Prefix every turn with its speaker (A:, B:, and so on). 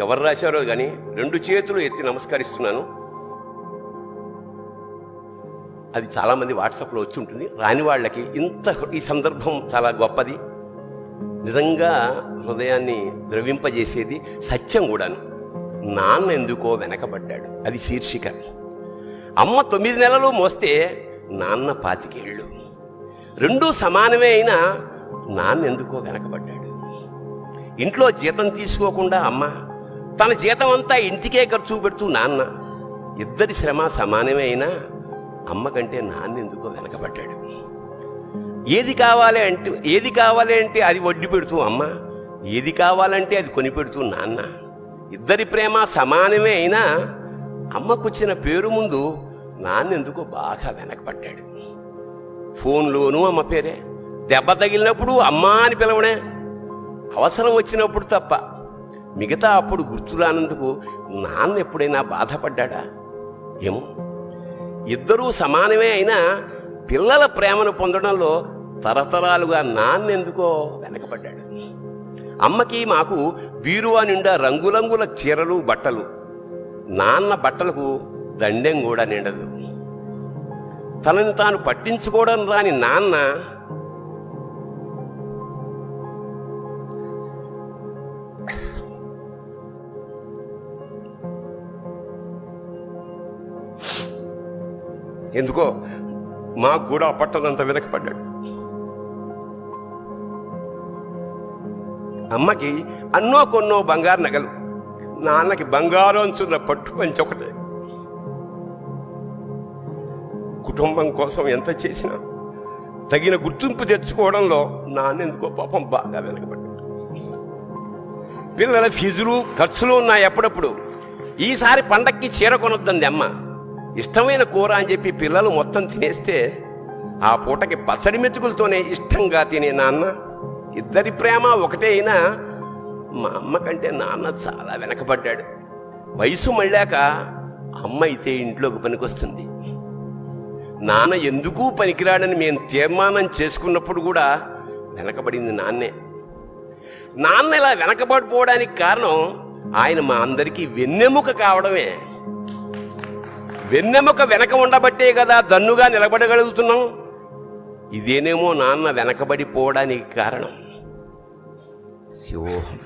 A: ఎవరు రాశారో కానీ 2 చేతులు ఎత్తి నమస్కరిస్తున్నాను. అది చాలామంది వాట్సాప్లో వచ్చి ఉంటుంది. రాని వాళ్ళకి ఈ సందర్భం చాలా గొప్పది, నిజంగా హృదయాన్ని ద్రవింపజేసేది, సత్యం కూడాను. నాన్న ఎందుకో వెనకబడ్డాడు, అది శీర్షిక. అమ్మ 9 నెలలు మోస్తే నాన్న 25 ఏళ్ళు. 2 సమానమే అయినా నాన్న ఎందుకో వెనకబడ్డాడు. ఇంట్లో జీతం తీసుకోకుండా అమ్మ, తన జీతం అంతా ఇంటికే ఖర్చు పెడుతూ నాన్న, ఇద్దరి శ్రమ సమానమే అయినా అమ్మ కంటే నాన్న ఎందుకో వెనకబడ్డాడు. ఏది కావాలి అంటే అది వడ్డీ పెడుతూ అమ్మ, ఏది కావాలంటే అది కొనిపెడుతూ నాన్న. ఇద్దరి ప్రేమ సమానమే అయినా అమ్మకొచ్చిన పేరు ముందు నాన్న ఎందుకో బాగా వెనకబడ్డాడు. ఫోన్లోనూ అమ్మ పేరే, దెబ్బ తగిలినప్పుడు అమ్మ అని పిలవడే, అవసరం వచ్చినప్పుడు తప్ప మిగతా అప్పుడు గుర్తురానందుకు నాన్న ఎప్పుడైనా బాధపడ్డా ఏమో. ఇద్దరూ సమానమే అయినా పిల్లల ప్రేమను పొందడంలో తరతరాలుగా నాన్న ఎందుకో వెనకబడ్డాడు. అమ్మకి మాకు బీరువా నిండా రంగురంగుల చీరలు బట్టలు, నాన్న బట్టలకు దండెం కూడా నిండదు. తనని తాను పట్టించుకోవడం రాని నాన్న ఎందుకో మాకు కూడా పట్టనంత వెనకపడ్డాడు. అమ్మకి అన్నో కొన్నో బంగారు నగలు, నాన్నకి బంగారం అంచున్న పట్టు పంచి ఒకటే. కుటుంబం కోసం ఎంత చేసినా తగిన గుర్తింపు తెచ్చుకోవడంలో నాన్న ఎందుకో పాపం బాగా వెనకబడ్డాడు. పిల్లల ఫీజులు ఖర్చులు ఉన్నాయి ఎప్పుడప్పుడు. ఈసారి పండక్కి చీర కొనొద్దంది అమ్మ. ఇష్టమైన కూర అని చెప్పి పిల్లలు మొత్తం తినేస్తే ఆ పూటకి పచ్చడి మెతుకులతోనే ఇష్టంగా తినే నాన్న, ఇద్దరి ప్రేమ ఒకటే అయినా మా అమ్మ కంటే నాన్న చాలా వెనకబడ్డాడు. వయసు మళ్ళాక అమ్మ అయితే ఇంట్లోకి పనికొస్తుంది, నాన్న ఎందుకు పనికిరాడని మేము తీర్మానం చేసుకున్నప్పుడు కూడా వెనకబడింది నాన్నే. నాన్న ఇలా వెనకబడిపోవడానికి కారణం ఆయన మా అందరికీ వెన్నెముక కావడమే. వెన్నెముక వెనక ఉండబట్టే కదా దన్నుగా నిలబడగలుగుతున్నాం. ఇదేనేమో నాన్న వెనకబడిపోవడానికి కారణం. శివోహం.